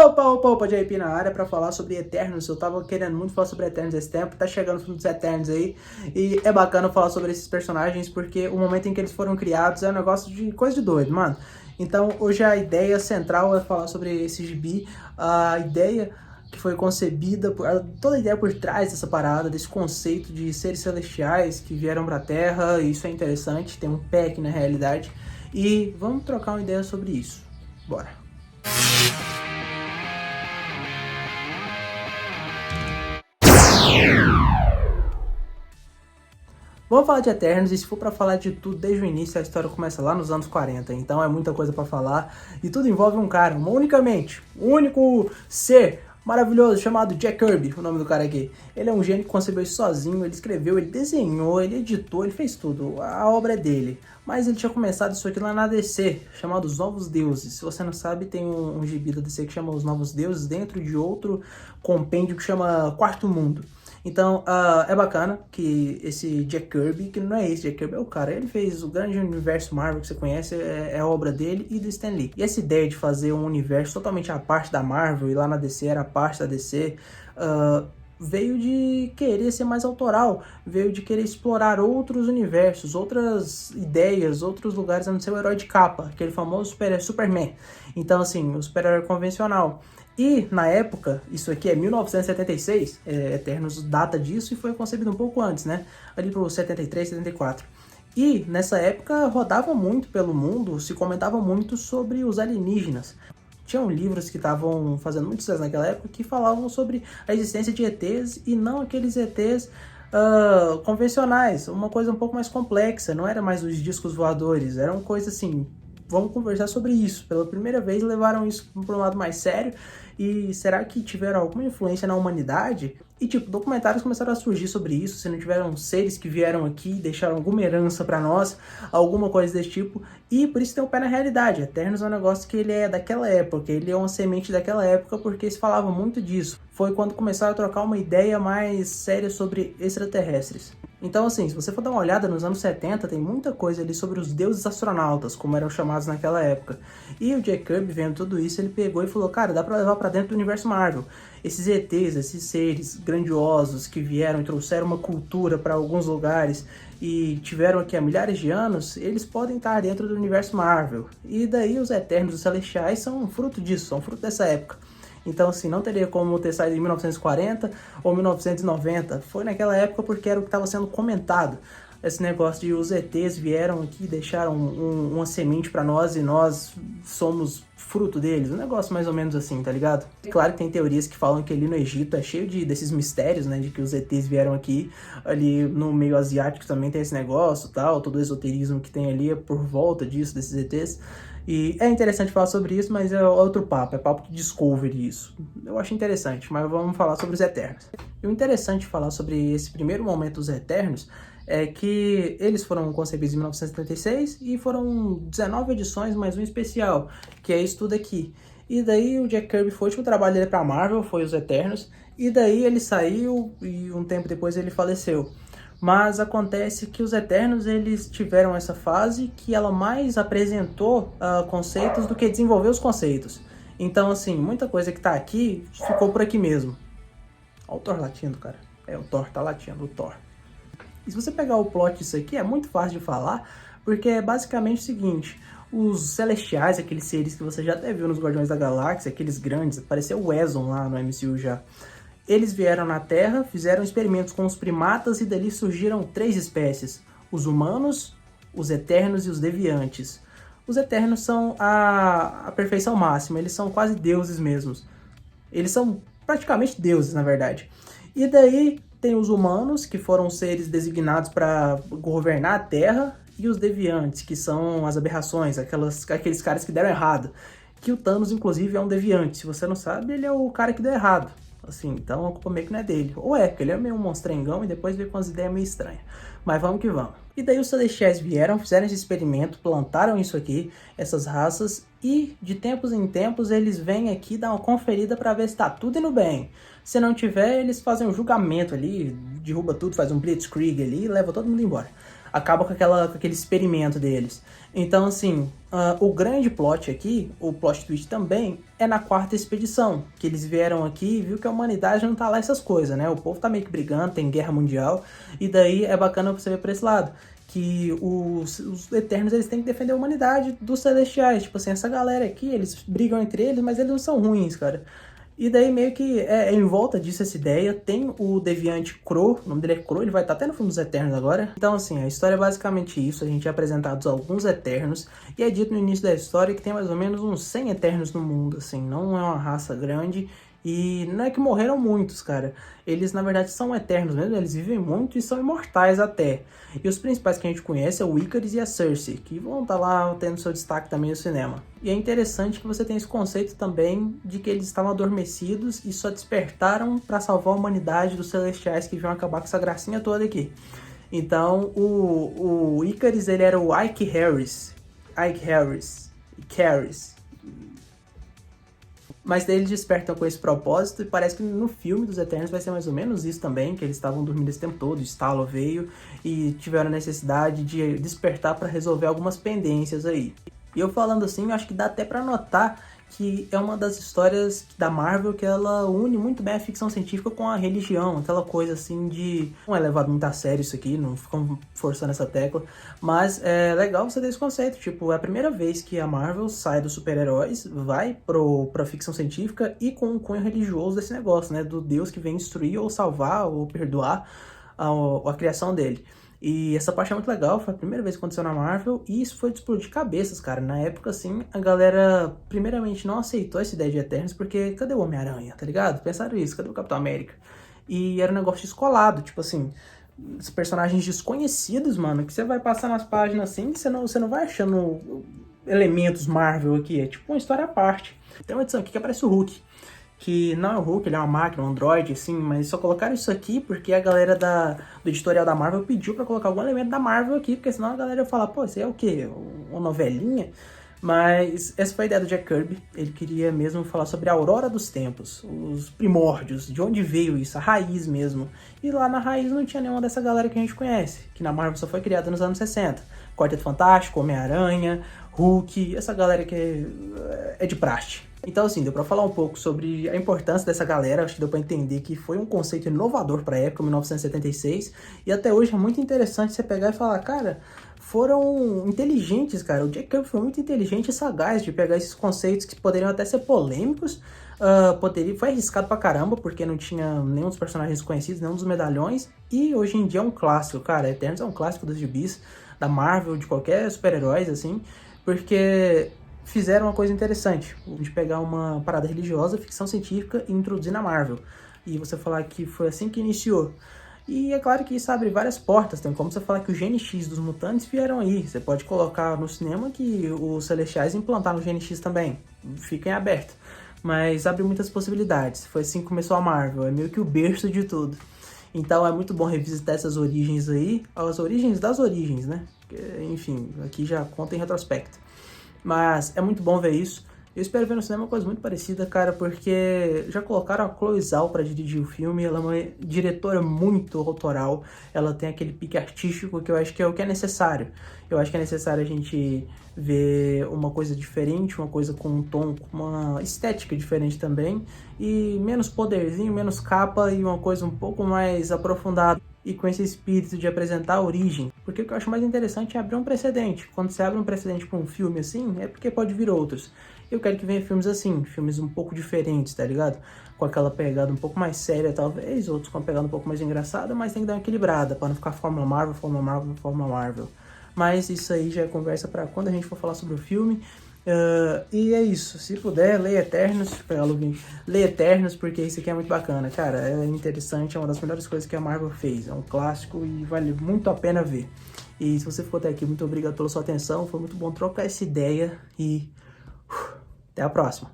Opa, JP na área pra falar sobre Eternos. Eu tava querendo muito falar sobre Eternos esse tempo, tá chegando o filme dos Eternos aí, e é bacana falar sobre esses personagens, porque o momento em que eles foram criados é um negócio de coisa de doido, mano. Então, hoje a ideia central é falar sobre esse gibi, a ideia que foi concebida, toda a ideia por trás dessa parada, desse conceito de seres celestiais que vieram pra Terra. Isso é interessante, tem um pé aqui na realidade, e vamos trocar uma ideia sobre isso. Bora! Vamos falar de Eternos, e se for pra falar de tudo desde o início, a história começa lá nos anos 40, então é muita coisa pra falar, e tudo envolve um cara, uma única mente, um único ser maravilhoso chamado Jack Kirby, o nome do cara aqui. Ele é um gênio que concebeu isso sozinho, ele escreveu, ele desenhou, ele editou, ele fez tudo, a obra é dele. Mas ele tinha começado isso aqui lá na DC, chamado Os Novos Deuses. Se você não sabe, tem um gibi da DC que chama Os Novos Deuses, dentro de outro compêndio que chama Quarto Mundo. Então, é bacana que esse Jack Kirby, que não é esse Jack Kirby, é o cara, ele fez o grande universo Marvel que você conhece, é a obra dele e do Stan Lee. E essa ideia de fazer um universo totalmente à parte da Marvel, e lá na DC era a parte da DC, veio de querer ser mais autoral, veio de querer explorar outros universos, outras ideias, outros lugares a não ser o herói de capa, aquele famoso Superman. Então, assim, o super-herói convencional. E, na época, isso aqui é 1976, Eternos data disso e foi concebido um pouco antes, né? Ali pro 73, 74. E, nessa época, rodava muito pelo mundo, se comentava muito sobre os alienígenas. Tinham livros que estavam fazendo muito sucesso naquela época que falavam sobre a existência de ETs e não aqueles ETs convencionais, uma coisa um pouco mais complexa, não era mais os discos voadores, era uma coisa assim, vamos conversar sobre isso. Pela primeira vez levaram isso para um lado mais sério, e será que tiveram alguma influência na humanidade? E tipo, documentários começaram a surgir sobre isso, se não tiveram seres que vieram aqui e deixaram alguma herança para nós, alguma coisa desse tipo, e por isso tem um pé na realidade. Eternos é um negócio que ele é daquela época, ele é uma semente daquela época, porque se falava muito disso. Foi quando começaram a trocar uma ideia mais séria sobre extraterrestres. Então, assim, se você for dar uma olhada nos anos 70, tem muita coisa ali sobre os deuses astronautas, como eram chamados naquela época. E o Jack Kirby, vendo tudo isso, ele pegou e falou, cara, dá pra levar pra dentro do universo Marvel. Esses ETs, esses seres grandiosos que vieram e trouxeram uma cultura para alguns lugares e tiveram aqui há milhares de anos, eles podem estar dentro do universo Marvel. E daí os Eternos, os Celestiais, são fruto disso, são fruto dessa época. Então, assim, não teria como ter saído em 1940 ou 1990. Foi naquela época porque era o que estava sendo comentado. Esse negócio de os ETs vieram aqui e deixaram uma semente para nós e nós somos fruto deles. Um negócio mais ou menos assim, tá ligado? Claro que tem teorias que falam que ali no Egito é cheio desses mistérios, né? De que os ETs vieram aqui. Ali no meio asiático também tem esse negócio, tal. Todo o esoterismo que tem ali é por volta disso, desses ETs. E é interessante falar sobre isso, mas é outro papo, é papo de Discovery isso. Eu acho interessante, mas vamos falar sobre os Eternos. E o interessante de falar sobre esse primeiro momento dos Eternos é que eles foram concebidos em 1976 e foram 19 edições, mais um especial, que é isso tudo aqui. E daí o Jack Kirby foi, o último trabalho dele pra Marvel, foi os Eternos, e daí ele saiu e um tempo depois ele faleceu. Mas acontece que os Eternos, eles tiveram essa fase que ela mais apresentou conceitos do que desenvolveu os conceitos. Então, assim, muita coisa que tá aqui ficou por aqui mesmo. Olha o Thor latindo, cara. O Thor tá latindo, o Thor. E se você pegar o plot disso aqui, é muito fácil de falar, porque é basicamente o seguinte: os Celestiais, aqueles seres que você já até viu nos Guardiões da Galáxia, aqueles grandes, apareceu o Eson lá no MCU já. Eles vieram na Terra, fizeram experimentos com os primatas e dali surgiram 3 espécies: os humanos, os Eternos e os Deviantes. Os Eternos são a perfeição máxima, eles são quase deuses mesmos. Eles são praticamente deuses, na verdade. E daí tem os humanos, que foram seres designados para governar a Terra, e os Deviantes, que são as aberrações, aqueles caras que deram errado. Que o Thanos, inclusive, é um Deviante. Se você não sabe, ele é o cara que deu errado. Assim, então a culpa meio que não é dele. Ou é, porque ele é meio um monstrengão e depois veio com as ideias meio estranhas. Mas vamos que vamos. E daí os Celestiais vieram, fizeram esse experimento, plantaram isso aqui, essas raças, e de tempos em tempos eles vêm aqui dar uma conferida para ver se tá tudo indo bem. Se não tiver, eles fazem um julgamento ali, derruba tudo, faz um blitzkrieg ali e leva todo mundo embora. acaba com aquele experimento deles. Então, assim, o grande plot aqui, o plot twist também, é na quarta expedição, que eles vieram aqui e viu que a humanidade não tá lá essas coisas, né? O povo tá meio que brigando, tem guerra mundial, e daí é bacana você ver pra esse lado, que os Eternos, eles têm que defender a humanidade dos Celestiais. Tipo assim, essa galera aqui, eles brigam entre eles, mas eles não são ruins, cara. E daí meio que em volta disso essa ideia, tem o Deviante Crow, o nome dele é Crow, ele vai estar até no filme dos Eternos agora. Então assim, a história é basicamente isso, a gente é apresentado alguns Eternos, e é dito no início da história que tem mais ou menos uns 100 Eternos no mundo, assim, não é uma raça grande, e não é que morreram muitos, cara. Eles, na verdade, são eternos mesmo, eles vivem muito e são imortais até. E os principais que a gente conhece é o Ikaris e a Cersei, que vão estar lá tendo seu destaque também no cinema. E é interessante que você tem esse conceito também de que eles estavam adormecidos e só despertaram para salvar a humanidade dos Celestiais que vinham acabar com essa gracinha toda aqui. Então, o Ikaris, ele era o Ike Harris. Mas daí eles despertam com esse propósito, e parece que no filme dos Eternos vai ser mais ou menos isso também, que eles estavam dormindo esse tempo todo, o estalo veio e tiveram a necessidade de despertar para resolver algumas pendências aí. E eu falando assim, eu acho que dá até para notar que é uma das histórias da Marvel que ela une muito bem a ficção científica com a religião, aquela coisa assim de... Não é levado muito a sério isso aqui, não ficam forçando essa tecla, mas é legal você ter esse conceito, tipo, é a primeira vez que a Marvel sai dos super-heróis, vai pra ficção científica e com um cunho religioso desse negócio, né, do Deus que vem destruir ou salvar ou perdoar a criação dele. E essa parte é muito legal, foi a primeira vez que aconteceu na Marvel, e isso foi de explodir cabeças, cara. Na época, assim, a galera, primeiramente, não aceitou essa ideia de Eternos, porque cadê o Homem-Aranha, tá ligado? Pensaram isso, cadê o Capitão América? E era um negócio descolado, tipo assim, os personagens desconhecidos, mano, que você vai passar nas páginas assim, que você não vai achando elementos Marvel aqui, é tipo uma história à parte. Tem uma edição aqui que aparece o Hulk, que não é o Hulk, ele é uma máquina, um androide, assim, mas só colocaram isso aqui porque a galera do editorial da Marvel pediu pra colocar algum elemento da Marvel aqui, porque senão a galera ia falar, pô, isso aí é o quê? Uma novelinha? Mas essa foi a ideia do Jack Kirby, ele queria mesmo falar sobre a aurora dos tempos, os primórdios, de onde veio isso, a raiz mesmo. E lá na raiz não tinha nenhuma dessa galera que a gente conhece, que na Marvel só foi criada nos anos 60. Quarteto Fantástico, Homem-Aranha, Hulk, essa galera que é de praxe. Então, assim, deu pra falar um pouco sobre a importância dessa galera, acho que deu pra entender que foi um conceito inovador pra época, 1976, e até hoje é muito interessante você pegar e falar, cara, foram inteligentes, cara, o Jack Kirby foi muito inteligente e sagaz de pegar esses conceitos que poderiam até ser polêmicos, foi arriscado pra caramba, porque não tinha nenhum dos personagens conhecidos, nenhum dos medalhões, e hoje em dia é um clássico, cara, Eternos é um clássico dos gibis, da Marvel, de qualquer super-heróis, assim, porque fizeram uma coisa interessante, de pegar uma parada religiosa, ficção científica e introduzir na Marvel. E você falar que foi assim que iniciou. E é claro que isso abre várias portas, tem como você falar que o Gene X dos mutantes vieram aí. Você pode colocar no cinema que os Celestiais implantaram o Gene X também. Fica em aberto. Mas abre muitas possibilidades. Foi assim que começou a Marvel, é meio que o berço de tudo. Então é muito bom revisitar essas origens aí, as origens das origens, né? Enfim, aqui já conta em retrospecto. Mas é muito bom ver isso. Eu espero ver no cinema uma coisa muito parecida, cara, porque já colocaram a Chloe Zhao pra dirigir o filme. Ela é uma diretora muito autoral. Ela tem aquele pique artístico que eu acho que é o que é necessário. Eu acho que é necessário a gente ver uma coisa diferente, uma coisa com um tom, com uma estética diferente também. E menos poderzinho, menos capa e uma coisa um pouco mais aprofundada. E com esse espírito de apresentar a origem. Porque o que eu acho mais interessante é abrir um precedente. Quando você abre um precedente para um filme assim, é porque pode vir outros. Eu quero que venha filmes assim, filmes um pouco diferentes, tá ligado? Com aquela pegada um pouco mais séria, talvez, outros com uma pegada um pouco mais engraçada, mas tem que dar uma equilibrada, para não ficar Fórmula Marvel, Fórmula Marvel, Fórmula Marvel. Mas isso aí já é conversa para quando a gente for falar sobre o filme. E é isso, se puder, leia Eternos, leia Eternos, porque isso aqui é muito bacana, cara, é interessante, é uma das melhores coisas que a Marvel fez, é um clássico e vale muito a pena ver. E se você ficou até aqui, muito obrigado pela sua atenção, foi muito bom trocar essa ideia e até a próxima.